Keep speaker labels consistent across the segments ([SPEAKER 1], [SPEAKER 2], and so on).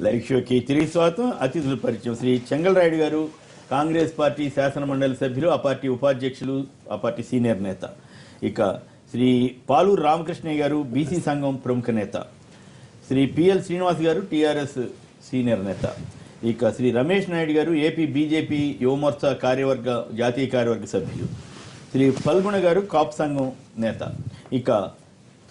[SPEAKER 1] Live షోకి తిరిగి స్వాగతం. అతిథుల పరిచయం. శ్రీ చెంగల్రాయుడు గారు కాంగ్రెస్ పార్టీ శాసన మండలి సభ్యులు, ఆ పార్టీ ఉపాధ్యక్షులు, ఆ పార్టీ సీనియర్ నేత. ఇక శ్రీ పాలూరు రామకృష్ణయ్య గారు బీసీ సంఘం ప్రముఖ నేత. శ్రీ పిఎల్ శ్రీనివాస్ గారు టీఆర్ఎస్ సీనియర్ నేత. ఇక శ్రీ రమేష్ నాయుడు గారు ఏపీ బీజేపీ యువమోర్చా జాతీయ కార్యవర్గ సభ్యులు. శ్రీ ఫల్గుణ గారు కాపు సంఘం నేత. ఇక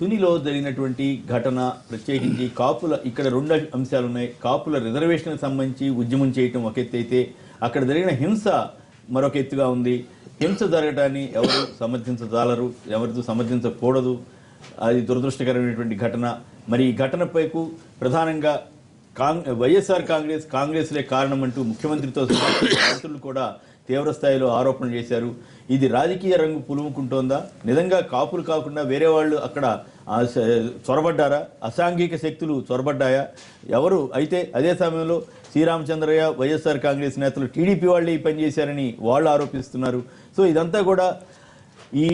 [SPEAKER 1] తునిలో జరిగినటువంటి ఘటన, ప్రత్యేకించి కాపుల, ఇక్కడ రెండు అంశాలు ఉన్నాయి. కాపుల రిజర్వేషన్కి సంబంధించి ఉద్యమం చేయటం ఒక ఎత్తు అయితే, అక్కడ జరిగిన హింస మరొక ఎత్తుగా ఉంది. హింస జరగటాన్ని ఎవరు సమర్థించజాలరు, ఎవరితో సమర్థించకూడదు. అది దురదృష్టకరమైనటువంటి ఘటన. మరి ఈ ఘటనపైకు ప్రధానంగా వైఎస్ఆర్ కాంగ్రెస్లే కారణం అంటూ ముఖ్యమంత్రితో మంత్రులు కూడా తీవ్రస్థాయిలో ఆరోపణలు చేశారు. ఇది రాజకీయ రంగు పులుముకుంటోందా? నిజంగా కాపులు కాకుండా వేరే వాళ్ళు అక్కడ చొరబడ్డారా? అసాంఘిక శక్తులు చొరబడ్డాయా? ఎవరు? అయితే అదే సమయంలో శ్రీరామచంద్రయ్య, వైఎస్ఆర్ కాంగ్రెస్ నేతలు టీడీపీ వాళ్ళే ఈ పని చేశారని వాళ్ళు ఆరోపిస్తున్నారు. సో ఇదంతా కూడా ఈ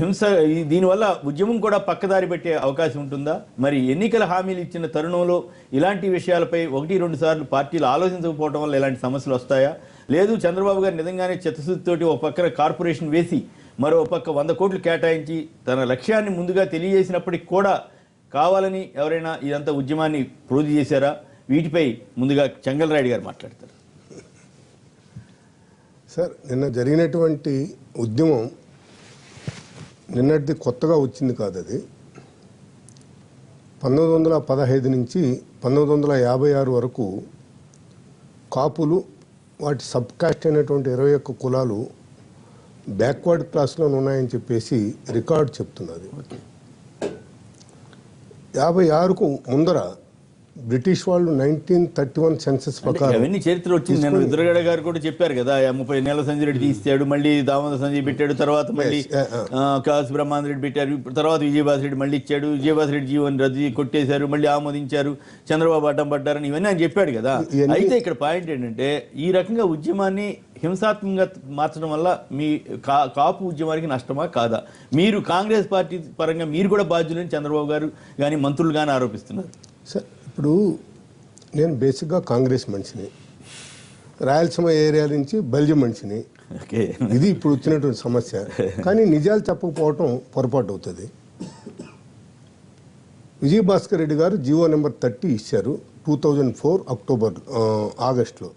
[SPEAKER 1] హింస, దీనివల్ల ఉద్యమం కూడా పక్కదారి పెట్టే అవకాశం ఉంటుందా? మరి ఎన్నికల హామీలు ఇచ్చిన తరుణంలో ఇలాంటి విషయాలపై 1-2 సార్లు పార్టీలు ఆలోచించకపోవడం వల్ల ఇలాంటి సమస్యలు వస్తాయా? లేదు, చంద్రబాబు గారు నిజంగానే చిత్తశుద్ధితోటి ఒక పక్కన కార్పొరేషన్ వేసి మరో పక్క 100 కోట్లు కేటాయించి తన లక్ష్యాన్ని ముందుగా తెలియజేసినప్పటికి కూడా కావాలని ఎవరైనా ఇదంతా ఉద్యమాన్ని ప్రోధి చేశారా? వీటిపై ముందుగా చెంగల్రాయుడు గారు మాట్లాడతారు.
[SPEAKER 2] సార్, నిన్న జరిగినటువంటి ఉద్యమం నిన్నటిది కొత్తగా వచ్చింది కాదు. అది 1915 నుంచి 1956 వరకు కాపులు, వాటి సబ్ కాస్ట్ అయినటువంటి 21 కులాలు బ్యాక్వర్డ్ క్లాస్లో ఉన్నాయని చెప్పేసి రికార్డు చెప్తున్నది. 56కు ముందర బ్రిటిష్ వాళ్ళు 1931 సెన్సస్ ప్రకారం
[SPEAKER 1] అవన్నీ చరిత్ర వచ్చింది. నేను రుద్రగడ గారు కూడా చెప్పారు కదా, 30 నెలల సంజయ్ రెడ్డి తీస్తాడు, మళ్ళీ దామోదర సంజయ్ పెట్టాడు, తర్వాత మళ్ళీ కాసు బ్రహ్మానంద రెడ్డి పెట్టారు, తర్వాత విజయభాస్కర్ రెడ్డి మళ్ళీ ఇచ్చాడు, విజయభాస్కర్ రెడ్డి జీవన్ రద్దు కొట్టేశారు, మళ్ళీ ఆమోదించారు, చంద్రబాబు అడ్డం పడ్డారని ఇవన్నీ ఆయన చెప్పాడు కదా. అయితే ఇక్కడ పాయింట్ ఏంటంటే, ఈ రకంగా ఉద్యమాన్ని హింసాత్మకంగా మార్చడం వల్ల మీ కాపు ఉద్యమానికి నష్టమా కాదా? మీరు కాంగ్రెస్ పార్టీ పరంగా మీరు కూడా బాధ్యులని చంద్రబాబు గారు కానీ మంత్రులు కానీ ఆరోపిస్తున్నారు.
[SPEAKER 2] సార్, ఇప్పుడు నేను బేసిక్గా కాంగ్రెస్ మనిషిని, రాయలసీమ ఏరియా నుంచి బల్జీ మనిషిని. ఇది ఇప్పుడు వచ్చినటువంటి సమస్య. కానీ నిజాలు చెప్పకపోవటం పొరపాటు అవుతుంది. విజయభాస్కర్ రెడ్డి గారు జీవో నెంబర్ 30 ఇచ్చారు 2004 ఆగస్టులో.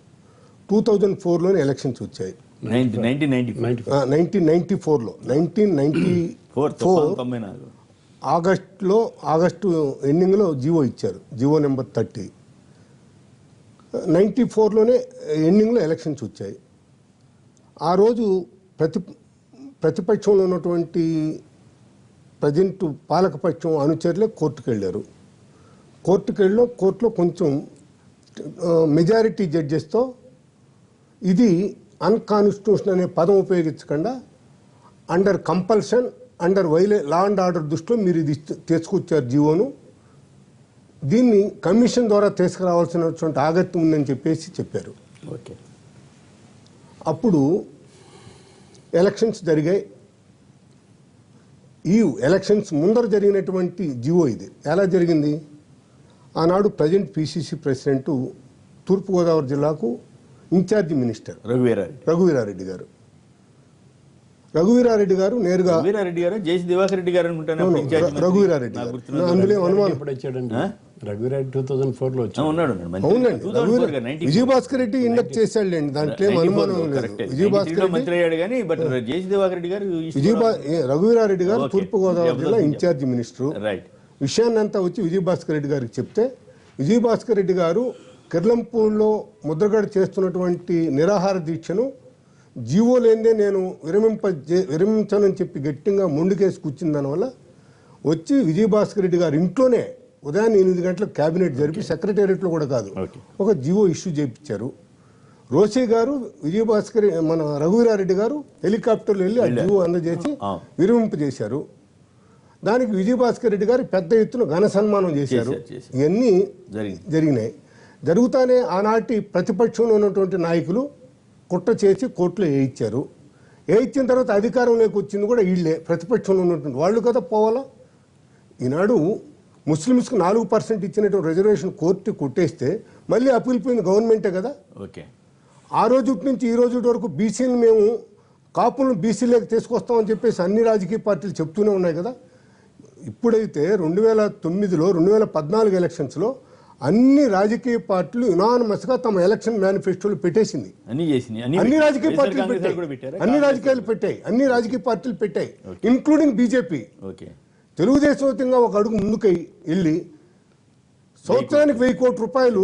[SPEAKER 2] 2004లోనే ఎలక్షన్స్ వచ్చాయి. 1994లో 1994 ఆగస్టు ఎండింగ్లో జీవో ఇచ్చారు, జీవో నెంబర్ 30. 94లోనే ఎండింగ్లో ఎలక్షన్స్ వచ్చాయి. ఆ రోజు ప్రతిపక్షంలో ఉన్నటువంటి ప్రజెంట్ పాలకపక్షం అనుచరులే కోర్టుకు వెళ్ళారు. కోర్టులో కొంచెం మెజారిటీ జడ్జెస్తో ఇది అన్కాన్స్టిట్యూషన్ అనే పదం ఉపయోగించకుండా under compulsion, under law and order దృష్టిలో మీరు ఇది తీసుకొచ్చారు జీవోను, దీన్ని కమిషన్ ద్వారా తీసుకురావాల్సినటువంటి ఆగత్యం ఉందని చెప్పారు.
[SPEAKER 1] ఓకే.
[SPEAKER 2] అప్పుడు ఎలక్షన్స్ జరిగాయి. ఈ ఎలక్షన్స్ ముందర జరిగినటువంటి జీవో ఇది. ఎలా జరిగింది? ఆనాడు ప్రజెంట్ పిసిసి ప్రెసిడెంట్ తూర్పుగోదావరి జిల్లాకు ఇన్ఛార్జి మినిస్టర్ రఘువీరారెడ్డి గారు. రఘువీరారెడ్డి గారు నేరుగా
[SPEAKER 1] రఘువీరారెడ్డి గారు జేసీ దివాకర్ రెడ్డి గారు అనుకుంటాను.
[SPEAKER 2] రఘువీరారెడ్డి గారు అందులో అనుమానం. అవునండి, విజయభాస్కర్ రెడ్డి ఇండక్ట్ చేశాడులేండి, దాంట్లో అనుమానం లేదు. రఘువీరారెడ్డి గారు తూర్పుగోదావరి జిల్లా ఇన్ఛార్జి మినిస్టర్. విషయాన్ని అంతా వచ్చి విజయభాస్కర్ రెడ్డి గారికి చెప్తే, విజయభాస్కర్ రెడ్డి గారు కిర్లంపూర్లో ముద్రగడ చేస్తున్నటువంటి నిరాహార దీక్షను జీవో లేదే నేను విరమించానని చెప్పి గట్టిగా ముందుకేసి కూర్చున్న దానివల్ల వచ్చి విజయభాస్కర్ రెడ్డి గారు ఇంట్లోనే ఉదయాన్నే 8 గంటలకు క్యాబినెట్ జరిపి, సెక్రటేరియట్లో కూడా కాదు, ఒక జీవో ఇష్యూ చేయించారు. రోసే గారు మన రఘువీరారెడ్డి గారు హెలికాప్టర్లో వెళ్ళి ఆ జీవో అందజేసి విరమింపు చేశారు. దానికి విజయభాస్కర్ రెడ్డి గారు పెద్ద ఎత్తున ఘన సన్మానం చేశారు. ఇవన్నీ జరిగినాయి. జరుగుతానే ఆనాటి ప్రతిపక్షంలో ఉన్నటువంటి నాయకులు కుట్ర చేసి కోర్టులో వేయించారు. వేయించిన తర్వాత అధికారంలోకి వచ్చింది కూడా వీళ్ళే, ప్రతిపక్షంలో ఉన్నటువంటి వాళ్ళు కదా పోవాలా. ఈనాడు ముస్లిమ్స్కి 4% ఇచ్చినటువంటి రిజర్వేషన్ కోర్టు కొట్టేస్తే మళ్ళీ అప్పీల్ పోయింది గవర్నమెంటే కదా.
[SPEAKER 1] ఓకే,
[SPEAKER 2] ఆ రోజు నుంచి ఈ రోజు వరకు బీసీని మేము కాపులను బీసీలోకి తీసుకొస్తామని చెప్పేసి అన్ని రాజకీయ పార్టీలు చెప్తూనే ఉన్నాయి కదా. ఇప్పుడైతే 2009లో 2014 ఎలక్షన్స్లో అన్ని రాజకీయ పార్టీలు యునానిమస్గా తమ ఎలక్షన్ మేనిఫెస్టోలు పెట్టేసింది. అన్ని రాజకీయ పార్టీలు పెట్టాయి, అన్ని రాజకీయ పార్టీలు పెట్టాయి, ఇంక్లూడింగ్ బీజేపీ. తెలుగుదేశం ఒక అడుగు ముందుకై వెళ్ళి సంవత్సరానికి 1000 కోట్ల రూపాయలు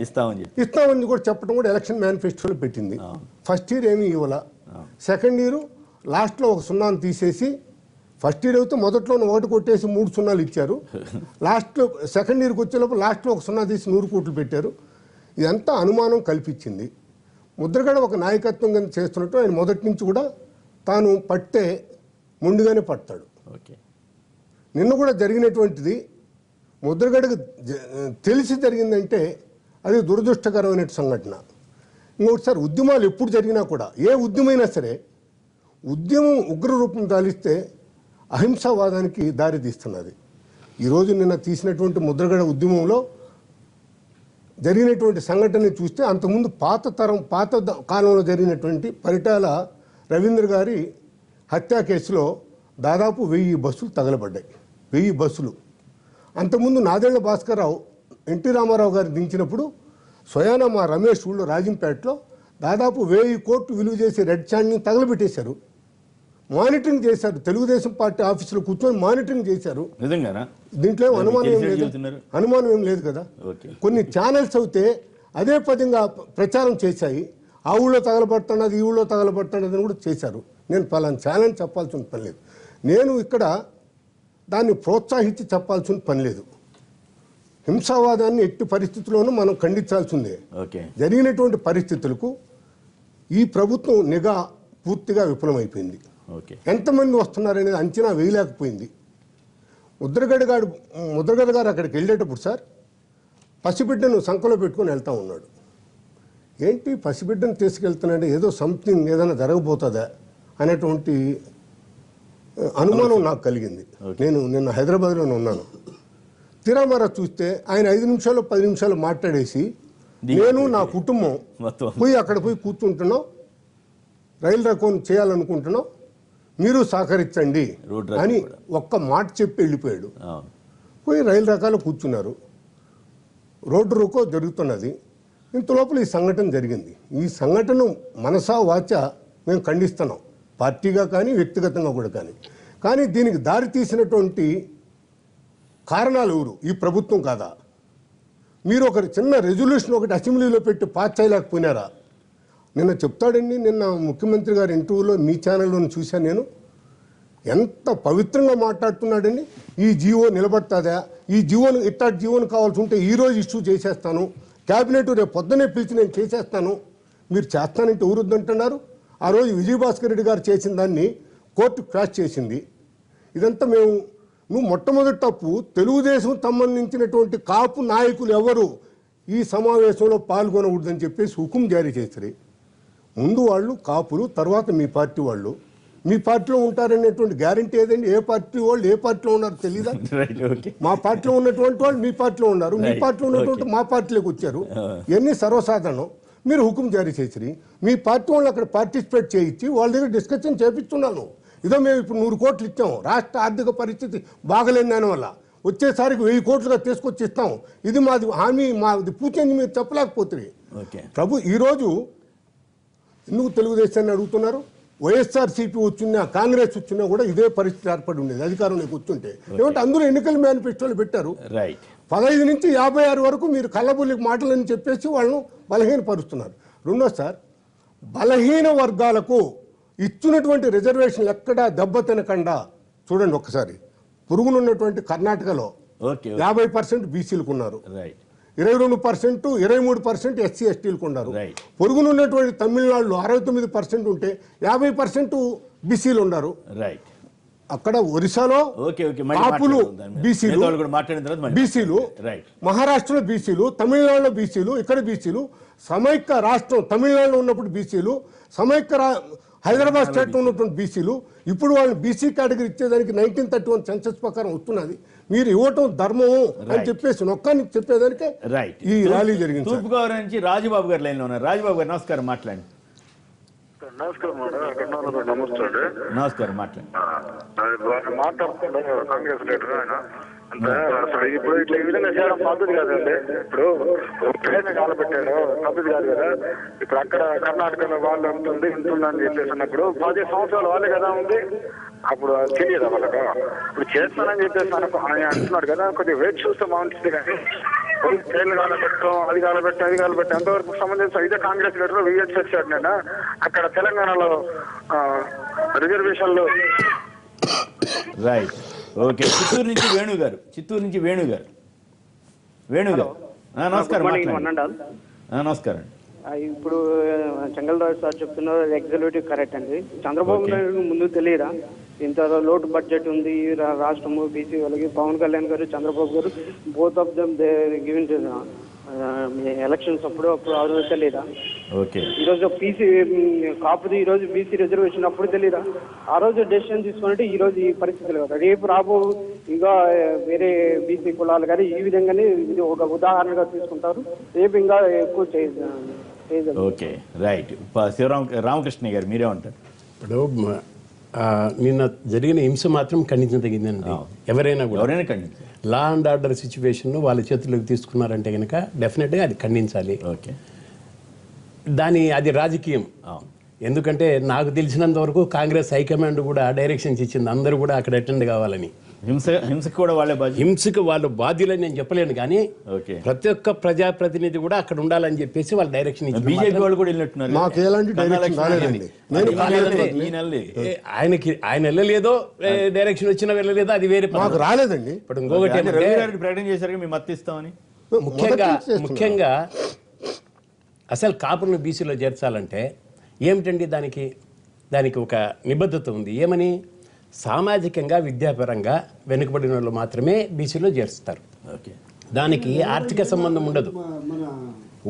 [SPEAKER 2] ఇస్తామని కూడా చెప్పడం కూడా ఎలక్షన్ మేనిఫెస్టోలో పెట్టింది. ఫస్ట్ ఇయర్ ఏమీ ఇవ్వాల, సెకండ్ ఇయర్ లాస్ట్లో ఒక 0 తీసేసి, ఫస్ట్ ఇయర్ అయితే మొదట్లో 1 కొట్టేసి 3 0 ఇచ్చారు. లాస్ట్లో సెకండ్ ఇయర్కి వచ్చేలోపు లాస్ట్లో ఒక 0 తీసి 100 కోట్లు పెట్టారు. ఇదంతా అనుమానం కల్పించింది. ముద్రగడ ఒక నాయకత్వం కింద చేస్తున్నట్టు ఆయన మొదటి నుంచి కూడా తాను పట్టే ముందుగానే పడతాడు. నిన్న కూడా జరిగినటువంటిది ముద్రగడకు తెలిసి జరిగిందంటే అది దురదృష్టకరమైన సంఘటన. ఇంకొకటిసారి ఉద్యమాలు ఎప్పుడు జరిగినా కూడా, ఏ ఉద్యమైనా సరే, ఉద్యమం ఉగ్ర రూపం దాలిస్తే అహింసావాదానికి దారి తీస్తున్నది. ఈరోజు నిన్న తీసినటువంటి ముద్రగడ ఉద్యమంలో జరిగినటువంటి సంఘటనని చూస్తే అంతకుముందు పాత కాలంలో జరిగినటువంటి పరిటాల రవీంద్ర గారి హత్యా కేసులో దాదాపు 1000 బస్సులు తగలబడ్డాయి. 1000 బస్సులు. అంతకుముందు నాదెళ్ల భాస్కర్రావు ఎన్టీ రామారావు గారు దించినప్పుడు స్వయాన మా రమేష్ ఊళ్ళో రాజంపేటలో దాదాపు 1000 కోట్లు విలువ చేసి రెడ్ చాండ్ని తగలబెట్టేశారు. మానిటరింగ్ చేశారు, తెలుగుదేశం పార్టీ ఆఫీసులో కూర్చొని మానిటరింగ్ చేశారు. దీంట్లో అనుమానం ఏం లేదు కదా. కొన్ని ఛానల్స్ అయితే అదే పదంగా ప్రచారం చేశాయి. ఆ ఊళ్ళో తగలబడుతున్నది, ఈ ఊళ్ళో తగలబడుతున్నది అని కూడా చేశారు. నేను పలానా ఛానల్ చెప్పాల్సిన పని లేదు. నేను ఇక్కడ దాన్ని ప్రోత్సహించి చెప్పాల్సిన పని లేదు. హింసావాదాన్ని ఎట్టి పరిస్థితుల్లోనూ మనం ఖండించాల్సిందే. జరిగినటువంటి పరిస్థితులకు ఈ ప్రభుత్వం నిఘా పూర్తిగా విఫలమైపోయింది. ఎంతమంది వస్తున్నారనేది అంచనా వేయలేకపోయింది. ముద్రగడ గారు అక్కడికి వెళ్ళేటప్పుడు సార్ పసిబిడ్డను సంకలో పెట్టుకొని వెళ్తూ ఉన్నాడు. ఏంటి పసిబిడ్డను తీసుకెళ్తున్నాడు, ఏదో సంథింగ్ ఏదైనా జరగబోతుందా అనేటువంటి అనుమానం నాకు కలిగింది. నేను నిన్న హైదరాబాద్లోనే ఉన్నాను. తిరామరా చూస్తే ఆయన 5 నిమిషాలు 10 నిమిషాలు మాట్లాడేసి నేను నా కుటుంబం అక్కడ పోయి కూర్చుంటున్నాం, రైలు రకం చేయాలనుకుంటున్నాం, మీరు సహకరించండి అని ఒక్క మాట చెప్పి వెళ్ళిపోయాడు. పోయి రైలు రకాలు కూర్చున్నారు. రోడ్డు రోకో జరుగుతున్నది. ఇంతలోపల ఈ సంఘటన జరిగింది. ఈ సంఘటన మనసా వాచ మేము ఖండిస్తున్నాం, పార్టీగా కానీ వ్యక్తిగతంగా కూడా కానీ దీనికి దారి తీసినటువంటి కారణాలు ఎవరు? ఈ ప్రభుత్వం కాదా? మీరు ఒక చిన్న రెజల్యూషన్ ఒకటి అసెంబ్లీలో పెట్టి పాస్ చేయలేకపోయినారా? నిన్న చెప్తాడండి, నిన్న ముఖ్యమంత్రి గారి ఇంటర్వ్యూలో మీ ఛానల్లో చూశాను నేను. ఎంత పవిత్రంగా మాట్లాడుతున్నాడండి. ఈ జీవో నిలబడతాదా, ఈ జీవోను ఇట్టాటి జీవోను కావాల్సి ఉంటే ఈరోజు ఇష్యూ చేసేస్తాను, క్యాబినెట్ రేపు పొద్దునే పిలిచి నేను చేసేస్తాను. మీరు చేస్తానంటే ఎవరు వద్దంటున్నారు? ఆ రోజు విజయభాస్కర్ రెడ్డి గారు చేసిన దాన్ని కోర్టు క్రాష్ చేసింది. ఇదంతా నువ్వు మొట్టమొదటి తప్పు తెలుగుదేశం సంబంధించినటువంటి కాపు నాయకులు ఎవరు ఈ సమావేశంలో పాల్గొనకూడదని చెప్పేసి హుకుం జారీ చేశారు. ముందు వాళ్ళు కాపులు, తర్వాత మీ పార్టీ వాళ్ళు. మీ పార్టీలో ఉంటారనేటువంటి గ్యారంటీ ఏదండి? ఏ పార్టీ వాళ్ళు ఏ పార్టీలో ఉన్నారో తెలీదా? మా పార్టీలో ఉన్నటువంటి వాళ్ళు మీ పార్టీలో ఉన్నారు, మీ పార్టీలో ఉన్నటువంటి మా పార్టీలోకి వచ్చారు. ఇవన్నీ సర్వసాధారణం. మీరు హుకుం జారీ చేసి మీ పార్టీ వాళ్ళు అక్కడ పార్టిసిపేట్ చేయించి వాళ్ళ దగ్గర డిస్కషన్ చేపిస్తున్నాను. ఇదో మేము ఇప్పుడు 100 కోట్లు ఇచ్చాము, రాష్ట్ర ఆర్థిక పరిస్థితి బాగలేని దానివల్ల వచ్చేసరికి 1000 కోట్లుగా తీసుకొచ్చి ఇస్తాం, ఇది మాది హామీ, మాది పూచని మీరు చెప్పలేకపోతుంది. ప్రభు ఈరోజు ఎందుకు తెలుగుదేశాన్ని అడుగుతున్నారు? వైఎస్ఆర్సీపీ వచ్చినా కాంగ్రెస్ వచ్చినా కూడా ఇదే పరిస్థితి ఏర్పడి ఉండేది అధికారంలోకి వచ్చుంటే. ఏమంటే అందరూ ఎన్నికల మేనిఫెస్టోలు పెట్టారు. 15 నుంచి 56 వరకు మీరు కళ్ళబుల్లి మాటలని చెప్పేసి వాళ్ళను బలహీనపరుస్తున్నారు. రెండో సార్, బలహీన వర్గాలకు ఇచ్చినటువంటి రిజర్వేషన్లు ఎక్కడా దెబ్బతినకుండా చూడండి ఒక్కసారి. పొరుగునున్నటువంటి కర్ణాటకలో 50% బీసీలకు ఉన్నారు, 22%, 23% ఎస్సీ ఎస్టీలకు ఉన్నారు. పొరుగునున్నటువంటి తమిళనాడులో 69% ఉంటే 50% బీసీలు ఉన్నారు. అక్కడ ఒరిస్సాలో కాపులు బీసీలు, మహారాష్ట్రలో బీసీలు, తమిళనాడులో బీసీలు, ఇక్కడ బీసీలు, సమైక్య రాష్ట్రం తమిళనాడులో ఉన్నప్పుడు బీసీలు, సమైక్య హైదరాబాద్ స్టేట్లో ఉన్నటువంటి బీసీలు. ఇప్పుడు వాళ్ళు బీసీ కేటగిరీ ఇచ్చేదానికి 1931 సెన్సస్ ప్రకారం వస్తున్నది. మీరు ఇవ్వటం ధర్మం అని చెప్పేసి నొక్కాన్ని చెప్పేదానికే
[SPEAKER 1] రైట్
[SPEAKER 2] ఈ ర్యాలీ జరిగింది.
[SPEAKER 1] తూర్పుగోదావరి నుంచి రాజుబాబు గారు లైన్లో ఉన్నారు. రాజుబాబు గారు నమస్కారం, మాట్లాడండి.
[SPEAKER 3] నమస్కారం మేడం. నమస్తే అండి.
[SPEAKER 1] నమస్కారం, మాట్లాడండి.
[SPEAKER 3] మాట్లాడుతుండే కాంగ్రెస్ లీడర్ ఆయన అంటే అసలు ఇప్పుడు ఇట్లా ఈ విధంగా చేయడం పద్ధతి కాదండి. ఇప్పుడు ట్రైన్ కాలబెట్టాడు పద్ధతి కాదు కదా. ఇప్పుడు అక్కడ కర్ణాటకలో వాళ్ళు ఉంటుంది ఇంతుంది అని చెప్పేసి అన్నప్పుడు 10 సంవత్సరాలు వాళ్ళే కదా ఉంది. అప్పుడు తెలియదు వాళ్ళకు. ఇప్పుడు చేస్తానని చెప్పేసి ఆయన అంటున్నాడు కదా, కొద్దిగా వెయిట్ చూస్తే బాగుంటుంది. కానీ ట్రైన్లు కాలబెట్టడం అది కాలబెట్టడం ఎంతవరకు సంబంధించి ఇదే కాంగ్రెస్ లీడర్ విఎస్ వచ్చాడు. నేను అక్కడ తెలంగాణలో రిజర్వేషన్లు
[SPEAKER 1] రైట్, ఓకే. చిత్తూరు నుంచి వేణు గారు నమస్కారం, మాట్లాడండి. నమస్కారం.
[SPEAKER 4] ఇప్పుడు చెంగల్రాజు సార్ చెప్తున్నారు ఎగ్జిక్యూటివ్ కరెక్ట్ అండి. చంద్రబాబు నాయుడు ముందు తెలియదా ఇంత లోటు బడ్జెట్ ఉంది రాష్ట్రము బీసీ వాళ్ళకి? పవన్ కళ్యాణ్ గారు, చంద్రబాబు గారు both of them given elections అప్పుడు ఆ రోజు తెలియదా?
[SPEAKER 1] ఓకే.
[SPEAKER 4] ఈరోజు బీసీ కాపుది, ఈరోజు బీసీ రిజర్వేషన్ అప్పుడు తెలియదా? ఆ రోజు డెసిషన్ తీసుకున్నట్టు ఈ రోజు ఈ పరిస్థితులు కదా. రేపు రాబో ఇంకా వేరే బీసీ కులాలు కానీ ఈ విధంగానే ఇది ఒక ఉదాహరణగా తీసుకుంటారు. రేపు ఇంకా ఎక్కువ చేయదు.
[SPEAKER 1] Okay, right. రామకృష్ణ గారు మీరే ఉంటారు.
[SPEAKER 5] ఇప్పుడు నిన్న జరిగిన హింస మాత్రం ఖండించదగిందండి. ఎవరైనా
[SPEAKER 1] ఖండించాలి.
[SPEAKER 5] లా అండ్ ఆర్డర్ సిచ్యువేషన్ వాళ్ళ చేతుల్లోకి తీసుకున్నారంటే కనుక డెఫినెట్గా అది ఖండించాలి.
[SPEAKER 1] ఓకే,
[SPEAKER 5] అది రాజకీయం. ఎందుకంటే నాకు తెలిసినంత వరకు కాంగ్రెస్ హైకమాండ్ కూడా డైరెక్షన్స్ ఇచ్చింది అందరూ కూడా అక్కడ అటెండ్ కావాలని.
[SPEAKER 1] హింసకు కూడా వాళ్ళే
[SPEAKER 5] హింసకు వాళ్ళు బాధ్యులని నేను చెప్పలేను, కానీ ప్రతి ఒక్క ప్రజాప్రతినిధి కూడా అక్కడ ఉండాలని చెప్పేసి వాళ్ళు డైరెక్షన్ ఇచ్చారు.
[SPEAKER 1] బీజేపీ వాళ్ళు కూడా వెళ్ళినట్టున్నారు.
[SPEAKER 2] మాకు ఎలాంటి డైరెక్షన్ రాలేదండి.
[SPEAKER 5] ఆయన వెళ్ళలేదో డైరెక్షన్ వచ్చినా వెళ్ళలేదో అది వేరే,
[SPEAKER 2] మాకు రాలేదండి.
[SPEAKER 5] ఇప్పుడు ఇంకొకటి
[SPEAKER 1] ప్రకటన చేశారు మేము మద్దతు ఇస్తామని.
[SPEAKER 5] ముఖ్యంగా అసలు కాపులను బీసీలో చేర్చాలంటే ఏమిటండి, దానికి ఒక నిబద్ధత ఉంది. ఏమని? సామాజికంగా విద్యాపరంగా వెనుకబడిన వాళ్ళు మాత్రమే బీసీలో చేరుస్తారు. దానికి ఆర్థిక సంబంధం ఉండదు,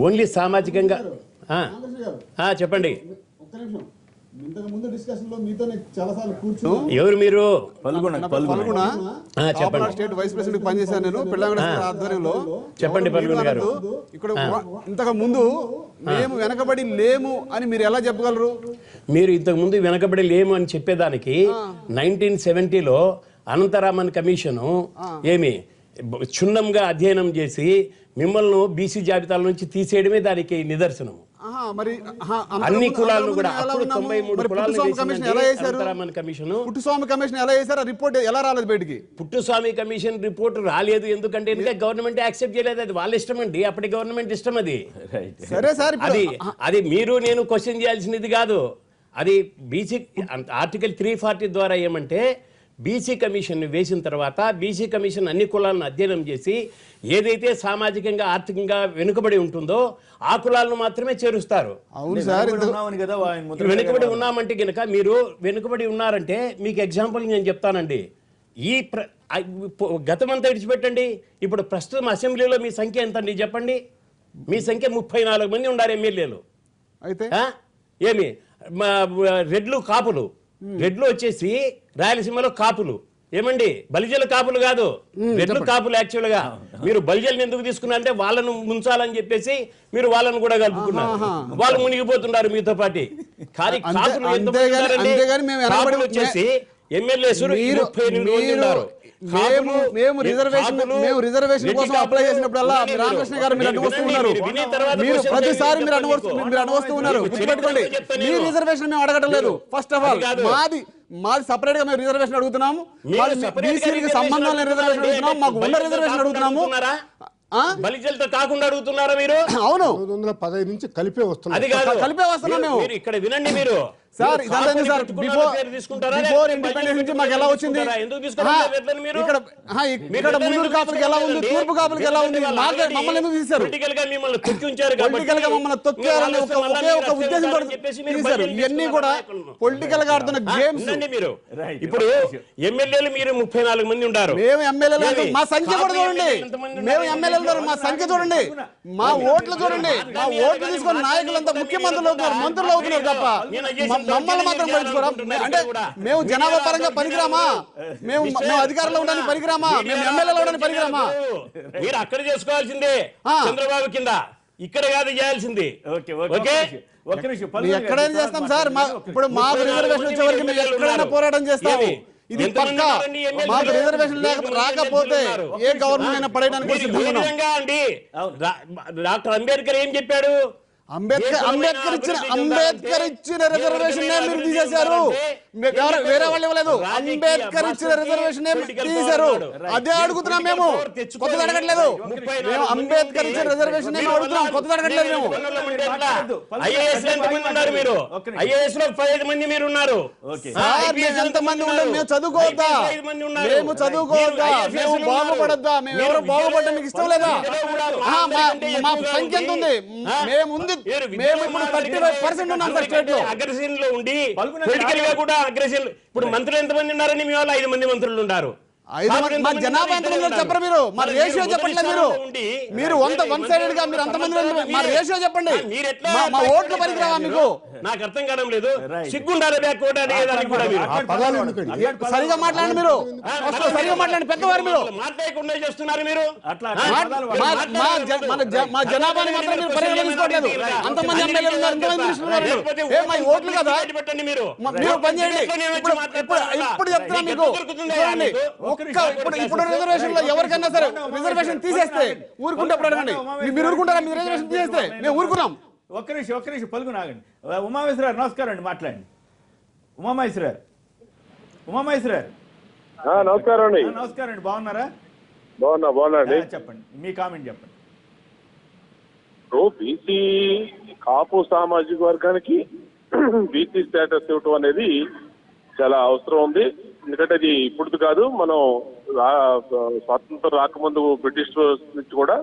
[SPEAKER 5] ఓన్లీ సామాజికంగా. చెప్పండి. ఎవరు మీరు? చెప్పండి.
[SPEAKER 6] స్టేట్ వైస్ ప్రెసిడెంట్ పనిచేశాను నేను పిల్లల ఆధ్వర్యంలో.
[SPEAKER 5] చెప్పండి పల్గొన గారు.
[SPEAKER 6] ఇక్కడ ఇంతకు ముందు మేము వెనకబడి లేము అని మీరు ఎలా చెప్పగలరు?
[SPEAKER 5] మీరు ఇంతకు ముందు వెనకబడి లేము అని చెప్పేదానికి 1970లో అనంతరామన్ కమిషను ఏమి క్షుణ్ణంగా అధ్యయనం చేసి మిమ్మల్ని బీసీ జాబితాల నుంచి తీసేయడమే దానికి నిదర్శనం. అన్ని కులాలను కూడా అప్పుడు 93 కులాలను
[SPEAKER 6] పుట్టుస్వామి కమిషన్ ఎలా చేశారు? రిపోర్ట్ ఎలా రాలేదు బయటికి?
[SPEAKER 5] పుట్టుస్వామి కమిషన్ రిపోర్ట్ రాలేదు ఎందుకంటే గవర్నమెంట్ యాక్సెప్ట్ చేయలేదు. అది వాళ్ళ ఇష్టం అండి, అప్పటి గవర్నమెంట్ ఇష్టం. అది
[SPEAKER 6] సరే సార్,
[SPEAKER 5] అది మీరు నేను క్వశ్చన్ చేయాల్సినది కాదు. అది బీసీ ఆర్టికల్ 340 ద్వారా ఏమంటే బీసీ కమిషన్ వేసిన తర్వాత బీసీ కమిషన్ అన్ని కులాలను అధ్యయనం చేసి ఏదైతే సామాజికంగా ఆర్థికంగా వెనుకబడి ఉంటుందో ఆ కులాలను మాత్రమే చేరుస్తారు.
[SPEAKER 6] అవును సార్,
[SPEAKER 5] వెనుకబడి ఉన్నామంటే కనుక మీరు వెనుకబడి ఉన్నారంటే మీకు ఎగ్జాంపుల్ నేను చెప్తానండి. గతమంతా విడిచిపెట్టండి, ఇప్పుడు ప్రస్తుతం అసెంబ్లీలో మీ సంఖ్య ఎంత అండి చెప్పండి? మీ సంఖ్య 34 మంది ఉన్నారు ఎమ్మెల్యేలు.
[SPEAKER 6] అయితే
[SPEAKER 5] ఏమి రెడ్లు వచ్చేసి రాయలసీమలో కాపులు. ఏమండి, బలిజల కాపులు కాదు, రెడ్లు కాపులు. యాక్చువల్ గా మీరు బలిజలను ఎందుకు తీసుకున్నారంటే వాళ్ళను ముంచాలని చెప్పేసి మీరు వాళ్ళను కూడా కలుపుకున్నారు. వాళ్ళు మునిగిపోతున్నారు మీతో పాటు. కానీ కాపులు ఎంతమంది వచ్చేసి ఎమ్మెల్యేస్ 38 మంది ఉన్నారు.
[SPEAKER 6] మేము రిజర్వేషన్ కోసం అప్లై చేసినప్పుడల్లా రామకృష్ణ గారు మీరు అడ్డు వస్తున్నారు. మీరు ప్రతిసారి మీరు అడ్డు వస్తున్నారు. గుర్తుపెట్టుకోండి, మీ రిజర్వేషన్ మేము అడగటం లేదు. ఫస్ట్ ఆఫ్ ఆల్ మాది సపరేట్ గా మేము రిజర్వేషన్ అడుగుతున్నాము. బీసీకి సంబంధం లేని రిజర్వేషన్ అడుగుతున్నాము. మాకు ఉన్న రిజర్వేషన్ అడుగుతున్నాము.
[SPEAKER 5] బలిజలతో కాకుండా అడుగుతున్నారా మీరు?
[SPEAKER 6] అవును,
[SPEAKER 2] 1915 నుంచి కలిపే వస్తున్నాం.
[SPEAKER 5] అది కాదు,
[SPEAKER 6] కలిపే వస్తున్నాం మేము.
[SPEAKER 5] ఇక్కడ వినండి, మీరు
[SPEAKER 6] సార్ ఇదంతా సార్ బిఫోర్ ఇండిపెండెన్స్ నుంచి మాకు ఎలా వచ్చింది? ఇక్కడ మున్నూరు కాపులకి ఎలా ఉంది, తూర్పు కాపులకి ఎలా ఉంది? మమ్మల్ని ఎందుకు తీశారు? పొలిటికల్ గా మమ్మల్ని తొక్కారని ఒకే ఒక ఉద్దేశంతో తీశారు. ఇవన్నీ కూడా పొలిటికల్ గా ఆడుతున్న గేమ్స్.
[SPEAKER 5] మీరు ఇప్పుడు ఎమ్మెల్యేలు మీరు 34 మంది ఉంటారు.
[SPEAKER 6] మేము ఎమ్మెల్యేలు, మా సంఖ్య కూడా చూడండి. మేము ఎమ్మెల్యేలు, మా సంఖ్య చూడండి, మా ఓట్లు చూడండి. మా ఓట్లు తీసుకొని నాయకులంతా ముఖ్యమంత్రులు అవుతున్నారు, మంత్రులు అవుతున్నారు తప్ప మమ్మల్ని మాత్రం పట్టించుకోరా? అంటే మేము జనాభా పరంగా పనికిరామా? మేము అధికారంలో ఉండడానికి పనికిరామా? మేము ఎమ్మెల్యేలో ఉండడానికి పనికిరామా?
[SPEAKER 5] మీరు అక్కడ చేసుకోవాల్సిందే చంద్రబాబు కింద, ఇక్కడ కాదు చేయాల్సింది.
[SPEAKER 1] ఒక్క నిమిషం
[SPEAKER 6] ఎక్కడైనా చేస్తాం సార్. ఇప్పుడు మాకు రిజర్వేషన్ వచ్చే వరకు మేము ఎక్కడైనా పోరాటం చేస్తాము. ఇది పక్కా. మాకు రిజర్వేషన్ రాకపోతే ఏ గవర్నమెంట్ అయినా పడేయడానికి
[SPEAKER 5] అండి. డాక్టర్ అంబేద్కర్ ఏం చెప్పాడు?
[SPEAKER 6] అంబేద్కర్ ఇచ్చిన రిజర్వేషన్ మీరు తీసేశారు. వేరే వాళ్ళు ఇవ్వలేదు. అంబేద్కర్ ఇచ్చిన రిజర్వేషన్ తీసేశారు. అదే అడుగుతున్నాం మేము, కొత్తగా అడగట్లేదు. మేము అంబేద్కర్ ఇచ్చిన రిజర్వేషన్ అడుగుతున్నాం, కొత్తగా అడగట్లేదు మేము.
[SPEAKER 5] ఐఏఎస్ ఎంతమంది ఉన్నారు మీరు? ఐఏఎస్ లో 15 మంది మీరు ఉన్నారు.
[SPEAKER 6] ఎంతమంది ఉన్నారు? మేము చదువుకోవద్దా? మేము చదువుకోవద్దా? మేము బాగుపడద్దా? మేము ఎవరు బాగుపడడం మీకు ఇష్టం లేదా? మా సంఖ్య ఎంత ఉంది? మేము ఉంది. మేము ఇప్పుడు 35% ఉన్నాం సార్ స్టేట్ లో.
[SPEAKER 5] అగ్రెసివ్ లో ఉండి పొలిటికల్ గా కూడా అగ్రెసివ్. ఇప్పుడు మంత్రులు ఎంతమంది ఉన్నారని మీ వాళ్ళు 5 మంది మంత్రులు ఉన్నారు.
[SPEAKER 6] మా జనాభా ఎంత మంది చెప్పరు మీరు? మా రేషియో చెప్పట్లేదు మీరు. మీరు వన్ సైడెడ్ గా మీరు అంతమంది మా రేషియో చెప్పండి. మా ఓట్లు పనికిరావా మీకు?
[SPEAKER 5] నాకు అర్థం కావడం లేదు. సిగ్గుండాలి బ్యాక్ ఓట్ అడిగేదానికి కూడా మీరు
[SPEAKER 6] సరిగా మాట్లాడండి. మీరు సరిగా మాట్లాడండి. పెద్దవారు మీరు
[SPEAKER 5] మాట్లాడకుండా చేస్తున్నారు. మీరు
[SPEAKER 6] మా జనాభాని మాత్రం మీరు పరిగణించుకోవట్లేదు. అంతమంది ఎమ్మెల్యేలు ఉన్నారు, ఇంతమంది మినిస్టర్లు ఉన్నారు. మా ఓట్లు కదా
[SPEAKER 5] పెట్టండి. మీరు
[SPEAKER 6] పని చేయండి. ఇప్పుడు చెప్తున్నా మీకు. ఇప్పుడు రిజర్వేషన్ లో ఎవరికైనా సరే రిజర్వేషన్ తీసేస్తే ఊరుకుంటే అప్పుడు అడగండి. మీరు ఊరుకుంటారా? మీరు రిజర్వేషన్ తీసేస్తే మేము ఊరుకున్నాం.
[SPEAKER 1] ఒక్క నిమిషం పలుకునాగండి. ఉమామేశ్వరరావు నమస్కారం అండి, మాట్లాడండి. ఉమామేశ్వరరావు
[SPEAKER 3] నమస్కారం అండి.
[SPEAKER 1] నమస్కారం అండి, బాగున్నారా?
[SPEAKER 3] బాగున్నాండి.
[SPEAKER 1] చెప్పండి, మీ కామెంట్ చెప్పండి.
[SPEAKER 3] బీసీ కాపు సామాజిక వర్గానికి బీసీ స్టేటస్ ఇవ్వటం అనేది చాలా అవసరం ఉంది. ఎందుకంటే అది ఇప్పుడు కాదు, మనం స్వాతంత్రం రాకముందు బ్రిటిష్ నుంచి కూడా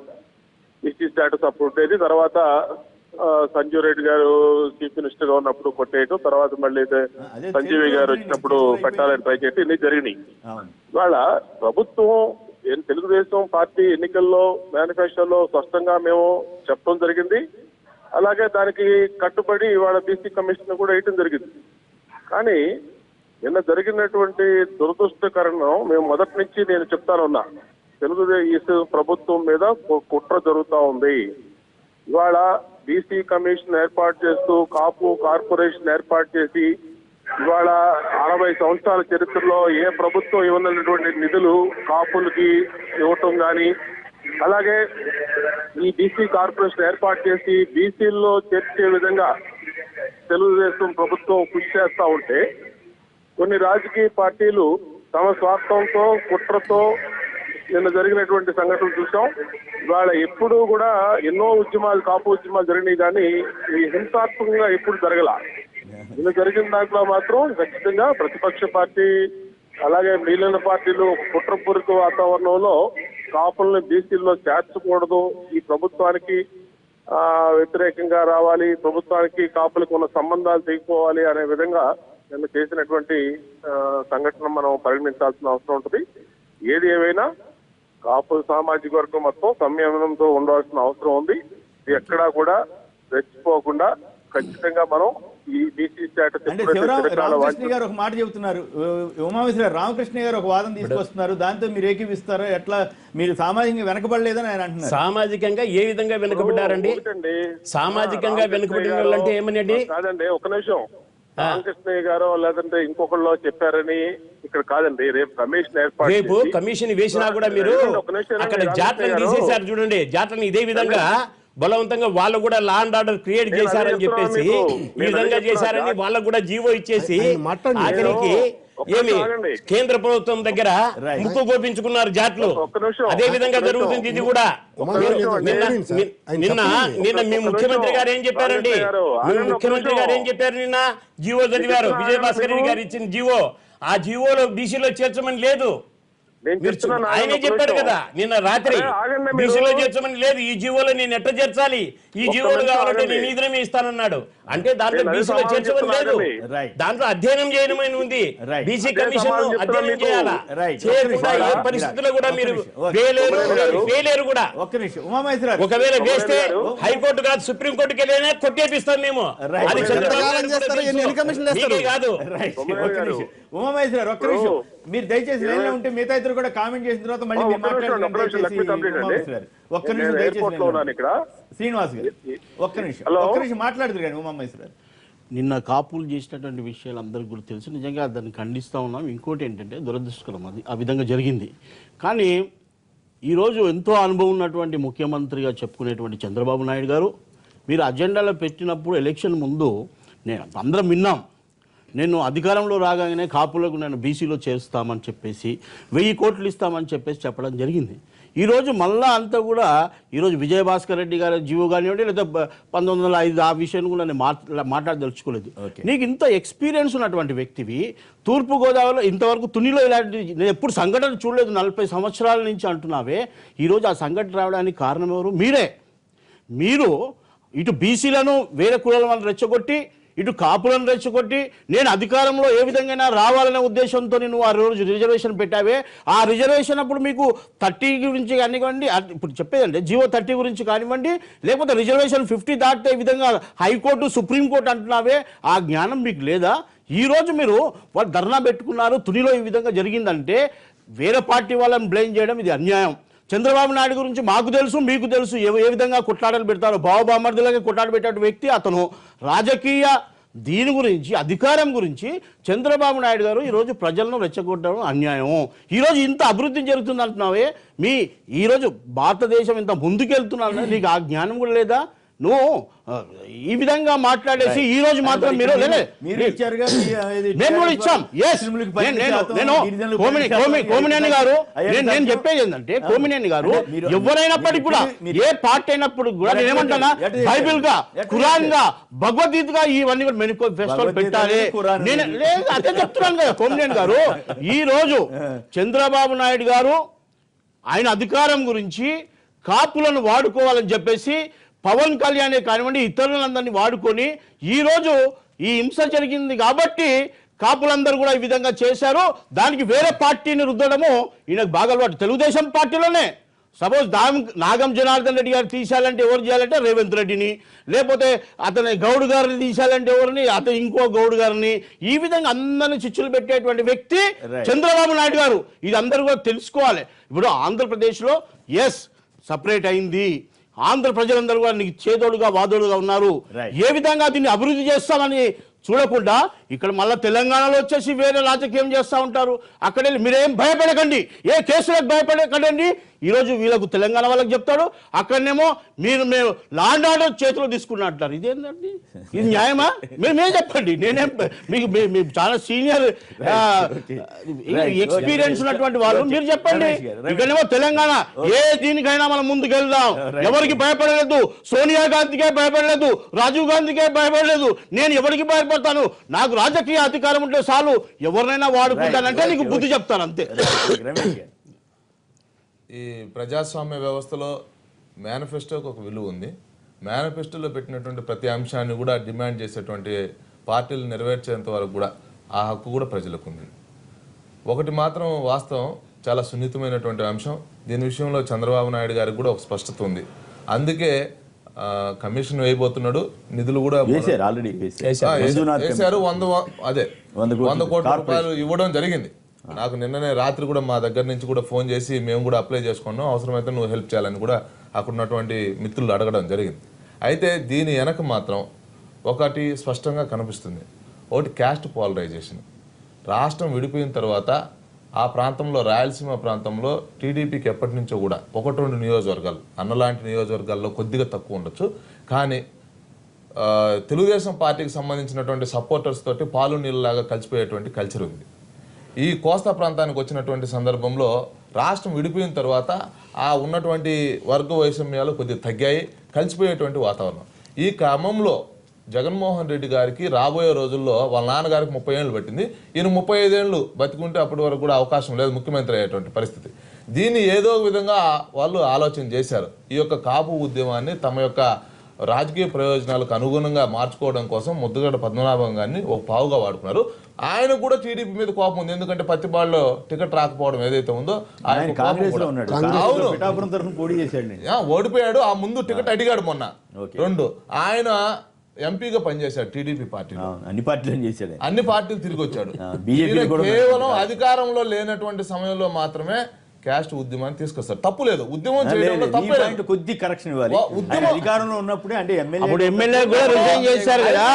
[SPEAKER 3] బీసీ స్టేటస్ అప్పుడు ఉండేది. తర్వాత సంజీవ్ రెడ్డి గారు చీఫ్ మినిస్టర్ గా ఉన్నప్పుడు కొట్టేయటం, తర్వాత మళ్ళీ సంజీవి గారు వచ్చినప్పుడు పెట్టాలని ట్రై చేయటం, ఇన్ని జరిగినాయి. ఇవాళ ప్రభుత్వం తెలుగుదేశం పార్టీ ఎన్నికల్లో మేనిఫెస్టోలో స్పష్టంగా మేము చెప్పడం జరిగింది. అలాగే దానికి కట్టుబడి ఇవాళ బీసీ కమిషన్ కూడా వేయటం జరిగింది. కానీ నిన్న జరిగినటువంటి దురదృష్టకరణం మేము మొదటి నుంచి నేను చెప్తానున్నా, తెలుగుదేశం ప్రభుత్వం మీద కుట్ర జరుగుతూ ఉంది. ఇవాళ బీసీ కమిషన్ ఏర్పాటు చేస్తూ కాపు కార్పొరేషన్ ఏర్పాటు చేసి ఇవాళ 60 సంవత్సరాల చరిత్రలో ఏ ప్రభుత్వం ఇవ్వనటువంటి నిధులు కాపులకి ఇవ్వటం కానీ, అలాగే ఈ బీసీ కార్పొరేషన్ ఏర్పాటు చేసి బీసీల్లో చేర్చే విధంగా తెలుగుదేశం ప్రభుత్వం కృషి చేస్తూ ఉంటే కొన్ని రాజకీయ పార్టీలు తమ స్వార్థంతో కుట్రతో నిన్న జరిగినటువంటి సంఘటనలు చూసాం. ఇవాళ ఎప్పుడూ కూడా ఎన్నో ఉద్యమాలు, కాపు ఉద్యమాలు జరిగినాయి, కానీ ఈ హింసాత్మకంగా ఎప్పుడు జరగల. నిన్న జరిగిన దాంట్లో మాత్రం ఖచ్చితంగా ప్రతిపక్ష పార్టీ అలాగే మిగిలిన పార్టీలు కుట్రపూరిత వాతావరణంలో కాపుల్ని బీసీల్లో చేర్చకూడదు, ఈ ప్రభుత్వానికి వ్యతిరేకంగా రావాలి, ప్రభుత్వానికి కాపులకు ఉన్న సంబంధాలు తెగిపోవాలి అనే విధంగా నిన్న చేసినటువంటి సంఘటన మనం పరిగణించాల్సిన అవసరం ఉంటుంది. ఏది ఏమైనా కాపు సామాజిక వర్గం మొత్తం సంయమనంతో ఉండాల్సిన అవసరం ఉంది. ఎక్కడా కూడా రెచ్చిపోకుండా ఖచ్చితంగా మనం ఈ బీసీ స్టేటస్
[SPEAKER 1] అంటే రామకృష్ణ గారు ఒక మాట చెబుతున్నారు, ఉమామేశ్వర రామకృష్ణ గారు ఒక వాదన తీసుకొస్తున్నారు, దాంతో మీరు ఏకీపిస్తారా? ఎట్లా మీరు సామాజికంగా వెనకబడలేదని ఆయన అంటున్నారు.
[SPEAKER 5] సామాజికంగా ఏ విధంగా వెనుకబడ్డారండి? సామాజికంగా వెనుకబడిన వాళ్ళంటే ఏమని?
[SPEAKER 3] కాదండి, ఒక నిమిషం. రామకృష్ణయ్య గారు లేదంటే ఇంకొకళ్ళు చెప్పారని ఇక్కడ కాదండి. రేపు కమిషన్ ఏర్పాటు,
[SPEAKER 5] రేపు కమిషన్ వేసినా కూడా మీరు అక్కడ జాట్లను తీసేశారు చూడండి. జాట్లను ఇదే విధంగా బలవంతంగా వాళ్ళు కూడా లా అండ్ ఆర్డర్ క్రియేట్ చేశారని చెప్పేసి ఈ విధంగా చేశారని వాళ్ళకు కూడా జీవో ఇచ్చేసి ఆఖరికి ఏమి కేంద్ర ప్రభుత్వం దగ్గర ముక్కు గోపించుకున్నారు జాట్లు. అదే విధంగా జరుగుతుంది ఇది కూడా. నిన్న మీ ముఖ్యమంత్రి గారు ఏం చెప్పారండి? ముఖ్యమంత్రి గారు ఏం చెప్పారు? నిన్న జీవో చదివారు, విజయభాస్కర్ రెడ్డి గారు ఇచ్చిన జీవో. ఆ జీవోలో బీసీలో చేర్చమని లేదు.
[SPEAKER 3] నేను చెప్తున్నాను,
[SPEAKER 5] ఆయనే
[SPEAKER 3] ఒక్క
[SPEAKER 5] చెప్పాడు
[SPEAKER 3] నిమిషం.
[SPEAKER 5] కదా నిన్న రాత్రి
[SPEAKER 3] అరే, ఆగండి మీరు.
[SPEAKER 5] బీసీలో చేర్చమని లేదు, ఈ జీవోలో నేను ఎట్లా చేర్చాలి, ఈ జీవోలు
[SPEAKER 3] నిమిషం
[SPEAKER 5] కావాలంటే
[SPEAKER 3] ఆగండి.
[SPEAKER 5] నేను నిధులమే ఇస్తానన్నాడు. అంటే దాంట్లో
[SPEAKER 3] నేను అదే
[SPEAKER 5] బీసీలో
[SPEAKER 3] సమాధానం
[SPEAKER 5] చేర్చమని లేదు,
[SPEAKER 3] చెప్తున్నా,
[SPEAKER 1] రైట్.
[SPEAKER 5] దాంట్లో అధ్యయనం చేయడమని ఉంది.
[SPEAKER 1] రైట్.
[SPEAKER 5] బీసీ
[SPEAKER 3] అదే
[SPEAKER 5] కమిషన్
[SPEAKER 3] సమాధానం చెప్తున్నా
[SPEAKER 5] అధ్యయనం
[SPEAKER 3] మీకు.
[SPEAKER 5] చేయాలా,
[SPEAKER 1] రైట్.
[SPEAKER 5] చేయకుండా ఏ
[SPEAKER 1] ఒక్క
[SPEAKER 5] పరిస్థితుల్లో కూడా మీరు
[SPEAKER 1] నిమిషం.
[SPEAKER 5] వేలేరు కూడా.
[SPEAKER 1] ఒక్క నిమిషం ఉమామహేశ్వరరావు
[SPEAKER 5] ఒకవేళ వేస్తే
[SPEAKER 3] గారు.
[SPEAKER 5] హైకోర్టు కాదు సుప్రీం కోర్టుకి వెళ్ళినా కొట్టేపిస్తాం మేము.
[SPEAKER 1] రైట్.
[SPEAKER 5] అది
[SPEAKER 1] ఎంతకాలం
[SPEAKER 5] చంద్రబాబు నాయుడు
[SPEAKER 6] చేస్తారు?
[SPEAKER 5] కూడా
[SPEAKER 6] ఎన్ని
[SPEAKER 5] తెలుసు.
[SPEAKER 6] కమిషన్లు వేస్తారు?
[SPEAKER 5] మీకే కాదు.
[SPEAKER 1] రైట్.
[SPEAKER 3] ఉమామహేశ్వర
[SPEAKER 1] ఒక్క
[SPEAKER 3] గారు.
[SPEAKER 1] నిమిషం. ఉమామహేశ్వరరావు ఒక్క నిమిషం. మీరు దయచేసి లైన్ లో ఉంటే మిగతా ఇద్దరు కూడా కామెంట్ చేసిన తర్వాత మళ్ళీ మీరు
[SPEAKER 3] ఒక్క నిమిషం,
[SPEAKER 1] మాట్లాడండి.
[SPEAKER 3] ఒక్క నిమిషం,
[SPEAKER 1] దయచేసి
[SPEAKER 3] లక్ష్మీ కంప్లీట్ అండి.
[SPEAKER 1] ఉమామహేశ్వరరావు. ఒక్క నిమిషం
[SPEAKER 3] నేను
[SPEAKER 1] దయచేసి
[SPEAKER 3] ఎయిర్పోర్ట్ లో
[SPEAKER 1] లైన్ లో
[SPEAKER 3] ఉన్నాను ఇక్కడ.
[SPEAKER 1] శ్రీనివాస్ గారు ఒక్క నిమిషం
[SPEAKER 3] హలో.
[SPEAKER 1] ఒక్క నిమిషం మాట్లాడుతురు కానీ ఉమామహేశ్వరరావు.
[SPEAKER 7] నిన్న కాపులు చేసినటువంటి విషయాలు అందరికీ కూడా తెలుసు. నిజంగా దాన్ని ఖండిస్తూ ఉన్నాం. ఇంకోటి ఏంటంటే దురదృష్టకరం అది ఆ విధంగా జరిగింది. కానీ ఈరోజు ఎంతో అనుభవం ఉన్నటువంటి ముఖ్యమంత్రిగా చెప్పుకునేటువంటి చంద్రబాబు నాయుడు గారు మీరు అజెండాలో పెట్టినప్పుడు ఎలక్షన్ ముందు అందరం విన్నాం, నేను అధికారంలో రాగానే కాపులకు నేను బీసీలో చేరుస్తామని చెప్పేసి 1000 కోట్లు ఇస్తామని చెప్పేసి చెప్పడం జరిగింది. ఈరోజు మళ్ళా అంతా కూడా ఈరోజు విజయభాస్కర్ రెడ్డి గారి జీవో కానివ్వండి లేదా 1905 ఆ విషయాన్ని కూడా నేను మాట్లాడదలుచుకోలేదు. నీకు ఇంత ఎక్స్పీరియన్స్ ఉన్నటువంటి వ్యక్తివి తూర్పుగోదావరిలో ఇంతవరకు తునిలో ఇలాంటి నేను ఎప్పుడు సంఘటన చూడలేదు 40 సంవత్సరాల నుంచి అంటున్నావే. ఈరోజు ఆ సంఘటన రావడానికి కారణం ఎవరు? మీరే. మీరు ఇటు బీసీలను వేరే కులాల వాళ్ళని రెచ్చగొట్టి ఇటు కాపులను రెచ్చగొట్టి నేను అధికారంలో ఏ విధంగా రావాలనే ఉద్దేశంతో నువ్వు ఆ రోజు రిజర్వేషన్ పెట్టావే. ఆ రిజర్వేషన్ అప్పుడు మీకు 30 గురించి కానివ్వండి, ఇప్పుడు చెప్పేదండి జీవో 30 గురించి కానివ్వండి, లేకపోతే రిజర్వేషన్ 50 దాటితే ఈ విధంగా హైకోర్టు సుప్రీంకోర్టు అంటున్నావే, ఆ జ్ఞానం మీకు లేదా? ఈరోజు మీరు వాళ్ళు ధర్నా పెట్టుకున్నారు, తునిలో ఈ విధంగా జరిగిందంటే వేరే పార్టీ వాళ్ళని బ్లేమ్ చేయడం ఇది అన్యాయం. చంద్రబాబు నాయుడు గురించి మాకు తెలుసు, మీకు తెలుసు ఏ విధంగా కొట్లాటలు పెడతారో. బావబామర్దులకి కొట్లాట పెట్టే వ్యక్తి అతను. రాజకీయ దీని గురించి అధికారం గురించి చంద్రబాబు నాయుడు గారు ఈరోజు ప్రజలను రెచ్చగొట్టడం అన్యాయం. ఈరోజు ఇంత అభివృద్ధి జరుగుతుంది అంటున్నావే, ఈరోజు భారతదేశం ఇంత ముందుకెళ్తున్నా నీకు ఆ జ్ఞానం కూడా లేదా? నువ్వు ఈ విధంగా మాట్లాడేసి ఈ రోజు మాత్రం మీరు మేము కూడా ఇచ్చాం. కోమినేని గారు నేను చెప్పేది ఏంటంటే కోమినేని గారు ఎవరైనప్పటికీ కూడా ఏ పార్టీ అయినప్పుడు కూడా నేనేమంటానా బైబిల్ గా ఖురాన్ గా భగవద్గీతగా ఇవన్నీ కూడా మేనిఫెస్టోలు పెట్టాలి. నేను అదే చెప్తున్నాను కదా కోమినేని గారు. ఈ రోజు చంద్రబాబు నాయుడు గారు ఆయన అధికారం గురించి కాపులను వాడుకోవాలని చెప్పేసి పవన్ కళ్యాణ్ కానివ్వండి ఇతరులందరినీ వాడుకొని ఈరోజు ఈ హింస జరిగింది కాబట్టి కాపులందరూ కూడా ఈ విధంగా చేశారు. దానికి వేరే పార్టీని రుద్దడము ఈయనకు బాగా అలవాటు. తెలుగుదేశం పార్టీలోనే సపోజ్ నాగం జనార్దన్ రెడ్డి గారు తీసేయాలంటే ఎవరు చేయాలంటే రేవంత్ రెడ్డిని, లేకపోతే అతని గౌడ్ గారిని తీసేయాలంటే ఎవరిని అతను ఇంకో గౌడ్ గారిని, ఈ విధంగా అందరినీ చిచ్చులు పెట్టేటువంటి వ్యక్తి చంద్రబాబు నాయుడు గారు. ఇది అందరూ కూడా తెలుసుకోవాలి. ఇప్పుడు ఆంధ్రప్రదేశ్లో సపరేట్ అయింది, ఆంధ్ర ప్రజలందరూ కూడా నీకు చేదోడుగా వాదోడుగా ఉన్నారు. ఏ విధంగా దీన్ని అభివృద్ధి చేస్తామని చూడకుండా ఇక్కడ మళ్ళీ తెలంగాణలో వచ్చేసి వేరే రాజకీయం చేస్తూ ఉంటారు. అక్కడ మీరేం భయపడకండి, ఏ కేసులకు భయపడకండి. ఈరోజు వీళ్ళకు తెలంగాణ వాళ్ళకి చెప్తాడు, అక్కడనేమో మేము లాండ్ ఆర్డర్ చేతిలో తీసుకున్నట్టారు. ఇదేంటండి? ఇది న్యాయమా? మీరేం చెప్పండి. నేనేం మీకు చాలా సీనియర్ ఎక్స్పీరియన్స్ ఉన్నటువంటి వాళ్ళు, మీరు చెప్పండి. ఇక్కడేమో తెలంగాణ ఏ దీనికైనా మనం ముందుకు వెళ్దాం, ఎవరికి భయపడలేదు. సోనియా గాంధీకే భయపడలేదు, రాజీవ్ గాంధీకే భయపడలేదు. నేను ఎవరికి భయపడతాను? నాకు రాజకీయ అధికారం ఉంటే చాలు, ఎవరినైనా వాడుకుంటానంటే నీకు బుద్ధి చెప్తాను అంతే.
[SPEAKER 8] ఈ ప్రజాస్వామ్య వ్యవస్థలో మేనిఫెస్టోకి ఒక విలువ ఉంది. మేనిఫెస్టోలో పెట్టినటువంటి ప్రతి అంశాన్ని కూడా డిమాండ్ చేసేటువంటి పార్టీలు నెరవేర్చేంత వరకు కూడా ఆ హక్కు కూడా ప్రజలకు ఉంది. ఒకటి మాత్రం వాస్తవం, చాలా సున్నితమైనటువంటి అంశం. దీని విషయంలో చంద్రబాబు నాయుడు గారికి కూడా ఒక స్పష్టత ఉంది. అందుకే కమిషన్ వేయబోతున్నాడు. నిధులు కూడా వేశారు. 100 కోట్ల రూపాయలు ఇవ్వడం జరిగింది. నాకు నిన్ననే రాత్రి కూడా మా దగ్గర నుంచి కూడా ఫోన్ చేసి మేము కూడా అప్లై చేసుకున్నాం, అవసరమైతే నువ్వు హెల్ప్ చేయాలని కూడా అక్కడ ఉన్నటువంటి మిత్రులు అడగడం జరిగింది. అయితే దీని వెనక మాత్రం ఒకటి స్పష్టంగా కనిపిస్తుంది. ఒకటి క్యాస్ట్ పోలరైజేషన్. రాష్ట్రం విడిపోయిన తర్వాత ఆ ప్రాంతంలో రాయలసీమ ప్రాంతంలో టీడీపీకి ఎప్పటి నుంచో కూడా 1-2 నియోజకవర్గాలు, అన్నలాంటి నియోజకవర్గాల్లో కొద్దిగా తక్కువ ఉండొచ్చు, కానీ తెలుగుదేశం పార్టీకి సంబంధించినటువంటి సపోర్టర్స్ తోటి పాలు నీళ్ళలాగా కలిసిపోయేటువంటి కల్చర్ ఉంది. ఈ కోస్తా ప్రాంతానికి వచ్చినటువంటి సందర్భంలో రాష్ట్రం విడిపోయిన తర్వాత ఆ ఉన్నటువంటి వర్గ వైషమ్యాలు కొద్దిగా తగ్గాయి, కలిసిపోయేటువంటి వాతావరణం. ఈ క్రమంలో జగన్మోహన్ రెడ్డి గారికి రాబోయే రోజుల్లో వాళ్ళ నాన్నగారికి 30 ఏళ్ళు పట్టింది, ఈయన 35 ఏళ్ళు బతికుంటే అప్పటి వరకు కూడా అవకాశం లేదు ముఖ్యమంత్రి అయ్యేటువంటి పరిస్థితి. దీన్ని ఏదో విధంగా వాళ్ళు ఆలోచన చేశారు. ఈ యొక్క కాపు ఉద్యమాన్ని తమ యొక్క రాజకీయ ప్రయోజనాలకు అనుగుణంగా మార్చుకోవడం కోసం ముద్దుగడ్డ పద్మనాభం గారిని ఒక పావుగా వాడుకున్నారు. ఆయన కూడా టీడీపీ మీద కోపం ఉంది, ఎందుకంటే పత్తిపాడులో టికెట్ రాకపోవడం ఏదైతే ఉందో ఆయన
[SPEAKER 1] కాంగ్రెస్ లో ఉన్నాడు.
[SPEAKER 8] అవును,
[SPEAKER 1] పిఠాపురం తరఫున పోటీ చేశాడు,
[SPEAKER 8] ఓడిపోయాడు. ఆ ముందు టికెట్ అడిగాడు మొన్న. 2 ఆయన ఎంపీగా పనిచేశాడు టీడీపీ పార్టీ,
[SPEAKER 1] అన్ని పార్టీలు చేశాడు,
[SPEAKER 8] అన్ని పార్టీలు తిరిగి వచ్చాడు.
[SPEAKER 1] బీజేపీ
[SPEAKER 8] కేవలం అధికారంలో లేనటువంటి సమయంలో మాత్రమే క్యాస్ట్ ఉద్యమాన్ని తీసుకొస్తారు. తప్పు లేదు, ఉద్యమం చేయడంలో తప్పు లేదు.
[SPEAKER 1] కొద్ది కరెక్షన్ ఇవ్వాలి. అధికారంలో ఉన్నప్పుడే అంటే
[SPEAKER 7] ఎమ్మెల్యే కూడా రిజైన్ చేశారు కదా,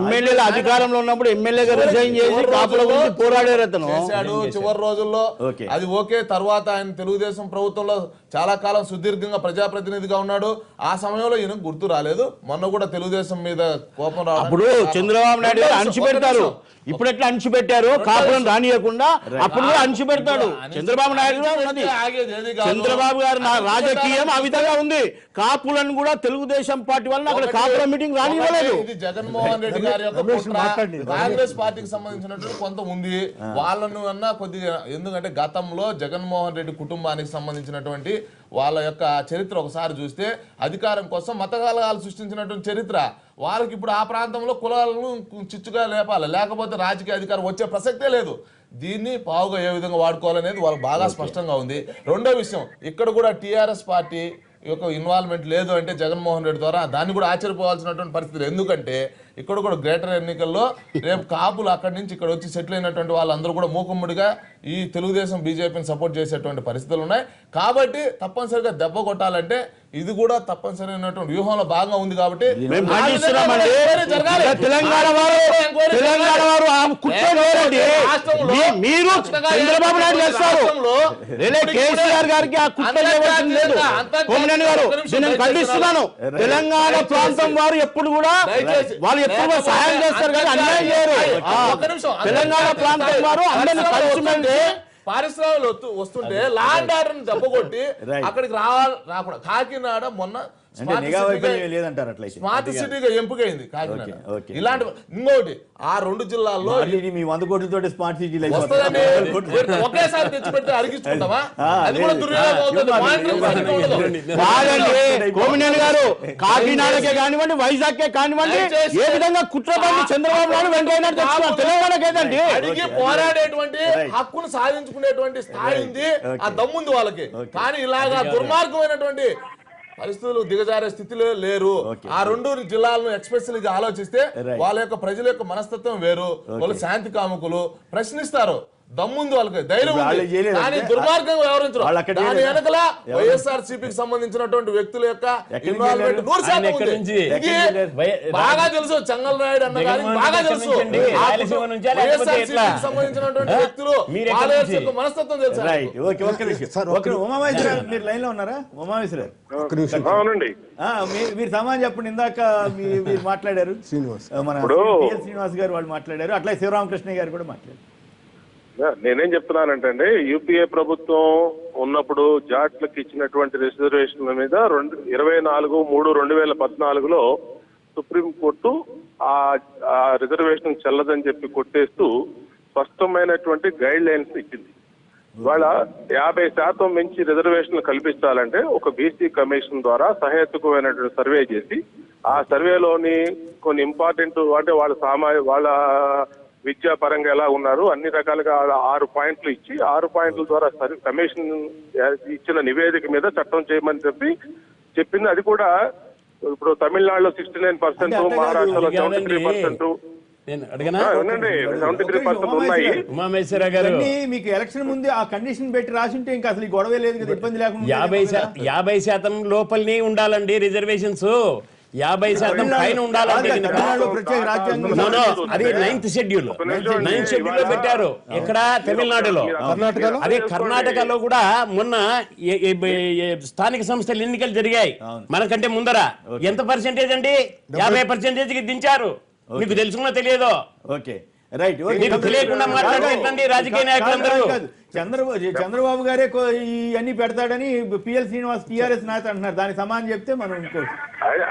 [SPEAKER 7] ఎమ్మెల్యేలు అధికారంలో ఉన్నప్పుడు ఎమ్మెల్యేగా రిజైన్ చేసి కాపుల గురించి పోరాడారు అతను
[SPEAKER 8] చేశాడు చివరి రోజుల్లో. అది ఓకే. తర్వాత ఆయన తెలుగుదేశం ప్రభుత్వంలో చాలా కాలం సుదీర్ఘంగా ప్రజాప్రతినిధిగా ఉన్నాడు. ఆ సమయంలో ఈయన గుర్తు రాలేదు. మొన్న కూడా తెలుగుదేశం మీద కోపం రావడం.
[SPEAKER 7] అప్పుడు చంద్రబాబు నాయుడు గారు అణచిపెడతారు, ఇప్పుడు ఎట్లా అణచిపెట్టారు కాపులను రానియకుండా అప్పుడు కూడా అణచిపెడతాడు. చంద్రబాబు నాయుడు ఉన్నది, చంద్రబాబు గారు రాజకీయం ఆ విధంగా ఉంది. కాపులను కూడా తెలుగుదేశం పార్టీ వల్ల అక్కడ కాపుల మీటింగ్ రానివ్వలేదు.
[SPEAKER 8] ఇది జగన్మోహన్ రెడ్డి గారి యొక్క కాంగ్రెస్ పార్టీకి సంబంధించినటువంటి కొంత ఉంది. వాళ్ళను అన్నా కొద్దిగా, ఎందుకంటే గతంలో జగన్మోహన్ రెడ్డి కుటుంబానికి సంబంధించినటువంటి వాళ్ళ యొక్క చరిత్ర ఒకసారి చూస్తే అధికారం కోసం మతకలహాలు సృష్టించినటువంటి చరిత్ర. వాళ్ళకి ఇప్పుడు ఆ ప్రాంతంలో కులాలను చిచ్చుగా లేపాలి, లేకపోతే రాజకీయ అధికారం వచ్చే ప్రసక్తే లేదు. దీన్ని పావుగా ఏ విధంగా వాడుకోవాలనేది వాళ్ళకి బాగా స్పష్టంగా ఉంది. రెండో విషయం, ఇక్కడ కూడా టీఆర్ఎస్ పార్టీ యొక్క ఇన్వాల్వ్మెంట్ లేదు అంటే జగన్మోహన్ రెడ్డి ద్వారా దాన్ని కూడా ఆశ్చర్యపోవాల్సినటువంటి పరిస్థితి. ఎందుకంటే ఇక్కడ కూడా గ్రేటర్ ఎన్నికల్లో రేపు కాపులు అక్కడి నుంచి ఇక్కడ వచ్చి సెటిల్ అయినటువంటి వాళ్ళందరూ కూడా మూకుమ్మడిగా ఈ తెలుగుదేశం బీజేపీని సపోర్ట్ చేసేటువంటి పరిస్థితులు ఉన్నాయి. కాబట్టి తప్పనిసరిగా దెబ్బ కొట్టాలంటే ఇది కూడా తప్పనిసరైనటువంటి వ్యూహంలో భాగంగా ఉంది. కాబట్టి
[SPEAKER 7] తెలంగాణ చంద్రబాబు నాయుడు చేస్తారు, కేసీఆర్ గారికి ఆ కుట్ర లేదు. కోమనేని గారు నేను ఖండిస్తున్నాను. తెలంగాణ ప్రాంతం వారు ఎప్పుడు కూడా వాళ్ళు ఎప్పుడు సహాయం చేస్తారు కానీ అన్యాయం చేయరు. తెలంగాణ ప్రాంతం వారు అందరినీ కలిసిమెలిసి
[SPEAKER 8] పారిశ్రామికలు వస్తుంటే ల్యాండ్ ఆర్డర్ దెబ్బ కొట్టి అక్కడికి రాకూడదు. కాకినాడ మొన్న స్మార్ట్ సిటీగా ఎంపికైంది కాకినాడ. ఇలాంటి ఇంకోటి ఆ 2 జిల్లాల్లో
[SPEAKER 1] మీ 100 కోట్లతో స్మార్ట్ సిటీ
[SPEAKER 8] ఒకేసారి తెచ్చి పెడితే అరిగించుకుంటామా? అది కూడా
[SPEAKER 7] కోమినేని గారు కాకినాడకే కానివ్వండి, వైజాగ్కే కానివ్వండి, ఏ విధంగా కుట్రపడి చంద్రబాబు నాయుడు వెంకయ్య తెలంగాణకేదండి
[SPEAKER 8] అడిగి పోరాడేటువంటి హక్కును సాధించుకునేటువంటి స్థాయి ఉంది, ఆ దమ్ముంది వాళ్ళకి. కానీ ఇలాగా దుర్మార్గమైనటువంటి పరిస్థితులు దిగజారే స్థితిలో లేరు. ఆ 2 జిల్లాలను ఎక్స్పెషల్ గా ఆలోచిస్తే వాళ్ళ యొక్క ప్రజల యొక్క మనస్తత్వం వేరు. వాళ్ళు శాంతి కాముకులు, ప్రశ్నిస్తారు, దమ్ముంది వాళ్ళకి, ధైర్యం ఉంది. కానీ దుర్మార్గంగా వ్యవహరించరు. దాని వెనకల వైఎస్ఆర్సీపీకి సంబంధించికి వ్యక్తుల యొక్క ఇన్వాల్వ్మెంట్ 100% ఉంది. బాగా తెలుసు, చెంగల్ నాయుడు అన్న గారికి బాగా తెలుసు. వైఎస్ఆర్సీపీకి సంబంధించినటువంటి వ్యక్తులు వాళ్ళ యొక్క మనస్తత్వం తెలుసు.
[SPEAKER 1] ఉమామేశ్వర మీరు లైన్ లో ఉన్నారా? ఉమామేశ్వర మీరు సమాధానం చెప్పండి. ఇందాక మీరు మాట్లాడారు, మన శ్రీనివాస్ గారు వాళ్ళు మాట్లాడారు, అట్లా శివరామకృష్ణ గారు కూడా మాట్లాడారు.
[SPEAKER 3] నేనేం చెప్తున్నానంటే అండి, యూపీఏ ప్రభుత్వం ఉన్నప్పుడు జాట్లకు ఇచ్చినటువంటి రిజర్వేషన్ల మీద 24/3/2014లో సుప్రీంకోర్టు ఆ రిజర్వేషన్ చెల్లదని చెప్పి కొట్టేస్తూ స్పష్టమైనటువంటి గైడ్ లైన్స్ ఇచ్చింది. ఇవాళ 50% మించి రిజర్వేషన్లు కల్పించాలంటే ఒక బీసీ కమిషన్ ద్వారా సహేతుకమైనటువంటి సర్వే చేసి ఆ సర్వేలోని కొన్ని ఇంపార్టెంట్ అంటే వాళ్ళ విద్యా పరంగా ఎలా ఉన్నారు అన్ని రకాలుగా 6 పాయింట్లు ఇచ్చి 6 పాయింట్ల ద్వారా కమిషన్ ఇచ్చిన నివేదిక మీద చట్టం చేయమని చెప్పింది. అది కూడా ఇప్పుడు తమిళనాడులో 69%, మహారాష్ట్రలో 73%, 73% ఉన్నాయి.
[SPEAKER 5] ఉమామేశ్వర గారు
[SPEAKER 1] మీకు ఎలక్షన్ ముందు ఆ కండిషన్ పెట్టి రాసింటే ఇంకా అసలు గొడవ లేదు కదా, ఇబ్బంది లేకుండా
[SPEAKER 5] 50% లోపలనే ఉండాలండి రిజర్వేషన్స్. 50% పైన ఉండాలంటే అది 9th షెడ్యూల్ లో పెట్టారు. ఇక్కడ తమిళనాడులో, అదే కర్ణాటకలో కూడా మొన్న స్థానిక సంస్థల ఎన్నికలు జరిగాయి. మనకంటే ముందర ఎంత పర్సెంటేజ్ అండి? 50% దించారు. మీకు తెలుసుకున్నా తెలియదో?
[SPEAKER 1] Okay, right.
[SPEAKER 5] మీకు తెలియకుండా మాట్లాడండి రాజకీయ నాయకులందరూ.
[SPEAKER 1] చంద్రబాబు గారే ఇవన్నీ పెడతాడని పిఎల్ శ్రీనివాస్ టీఆర్ఎస్ నేత అంటున్నారు. దానికి సమానం చెప్తే మనం ఇంకో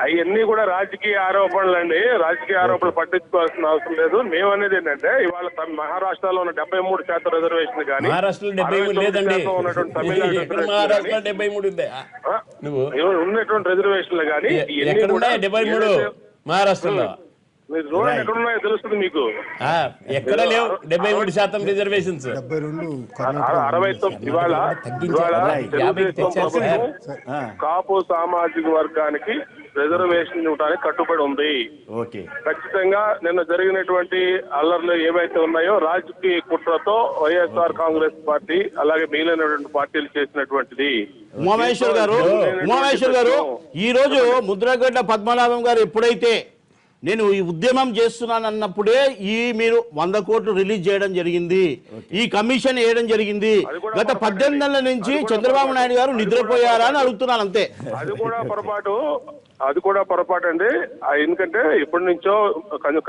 [SPEAKER 3] అవన్నీ కూడా రాజకీయ ఆరోపణలు అండి. రాజకీయ ఆరోపణలు పట్టించుకోవాల్సిన అవసరం లేదు. మేము అనేది ఏంటంటే ఇవాళ మహారాష్ట్రలో ఉన్న 73% రిజర్వేషన్ కానీ
[SPEAKER 5] మహారాష్ట్రలో 73 లేదండి. మహారాష్ట్రలో 73 ఉంది.
[SPEAKER 3] ఉన్నటువంటి రిజర్వేషన్లు కానీ
[SPEAKER 5] ఎక్కడ ఉన్నాయి 73 మహారాష్ట్రలో?
[SPEAKER 3] మీరు చూడండి ఎక్కడ ఉన్నాయో తెలుస్తుంది మీకు.
[SPEAKER 5] ఎక్కడ లేవు 73% రిజర్వేషన్స్.
[SPEAKER 3] 69 ఇవాళ కాపు సామాజిక వర్గానికి రిజర్వేషన్ ఇవ్వడానికి కట్టుబడి ఉంది. ఖచ్చితంగా నిన్న జరిగినటువంటి అల్లర్లు ఏవైతే ఉన్నాయో రాజకీయ కుట్రతో వైఎస్ఆర్ కాంగ్రెస్ పార్టీ అలాగే మిగిలినటువంటి పార్టీలు చేసినటువంటిది.
[SPEAKER 7] ఉమామహేశ్వర్ గారు ఈ రోజు ముద్రగడ్డ పద్మనాభం గారు ఎప్పుడైతే నేను ఈ ఉద్యమం చేస్తున్నాను అన్నప్పుడే మీరు 100 కోట్లు రిలీజ్ చేయడం జరిగింది, ఈ కమిషన్ వేయడం జరిగింది. గత 18 నెలల నుంచి చంద్రబాబు నాయుడు గారు నిద్రపోయారా అని అడుగుతున్నాను అంతే.
[SPEAKER 3] అది కూడా పొరపాటు అండి. ఎందుకంటే ఇప్పటి నుంచో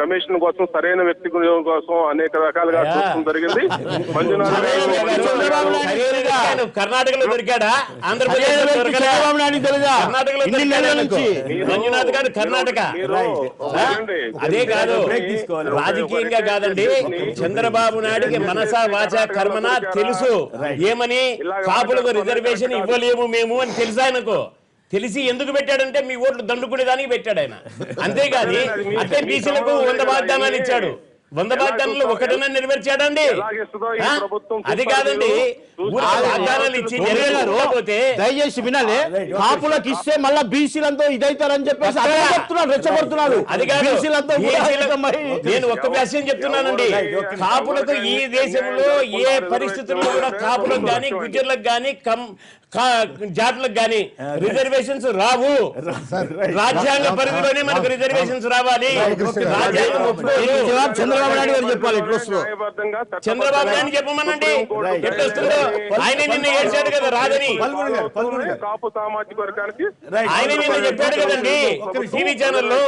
[SPEAKER 3] కమిషన్ కోసం సరైన వ్యక్తి కోసం అనేక రకాలుగా చూడడం జరిగింది.
[SPEAKER 5] కర్ణాటకలో దొరికాడా? మంజునాథ్ గారు కర్ణాటక. అదే కాదు, రాజకీయంగా కాదండి. చంద్రబాబు నాయుడికి మనసా వాచా కర్మన తెలుసు ఏమని కాపులకు రిజర్వేషన్ ఇవ్వలేము మేము అని తెలుసు ఆయనకు. తెలిసి ఎందుకు పెట్టాడంటే మీ ఓట్లు దండుకునేదానికి పెట్టాడు ఆయన. అంతేగాని అంటే బీసీలకు 100 వాగ్దానాలు ఇచ్చాడు. 100 వాగ్దానాలు ఒకటైనా నెరవేర్చాడండి? అది కాదండి, వాగ్దానాలు ఇచ్చి నెరవేరకపోతే
[SPEAKER 7] దయచేసి వినాలి. కాపులకు ఇస్తే మళ్ళా బీసీలంతా ఇదైతారని చెప్పేసి చెప్తున్నాడు, రెచ్చగొడుతున్నాడు.
[SPEAKER 5] అది కాదు, నేను ఒక్క విషయం చెప్తున్నానండి. కాపులకు ఈ దేశంలో ఏ పరిస్థితుల్లో కూడా కాపులకు గాని గుజ్జర్లకు గాని జాట్లకు గాని రిజర్వేషన్స్ రావు. రాజ్యాంగ పరిధిలోనే మనకు రిజర్వేషన్స్ రావాలి.
[SPEAKER 7] చంద్రబాబు నాయుడు గారు చెప్పాలి.
[SPEAKER 5] చంద్రబాబు నాయుడు చెప్పమనండి ఎట్లొస్తుందో. ఆయన నిన్న ఏడ్చాడు కదా రాదని.
[SPEAKER 3] కాపు సామాజిక వర్గానికి
[SPEAKER 5] ఆయన నిన్న చెప్పాడు కదండి టీవీ ఛానల్లో.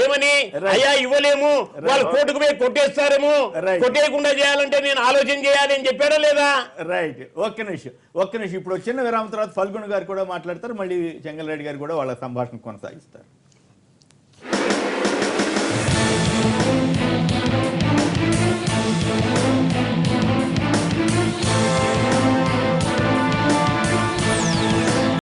[SPEAKER 5] ఏమని? అయ్యా ఇవ్వలేము, వాళ్ళు కోర్టుకు పోయి కొట్టేస్తారేమో, కొట్టేయకుండా చేయాలంటే నేను ఆలోచన చేయాలి అని చెప్పాడా లేదా?
[SPEAKER 1] రైట్. ఒక్క నిమిషం. ఇప్పుడు చిన్న విరామం తర్వాత ఫల్గుణ్ గారు కూడా మాట్లాడతారు. మళ్ళీ చెంగల్ రెడ్డి గారు కూడా వాళ్ళ సంభాషణ కొనసాగిస్తారు.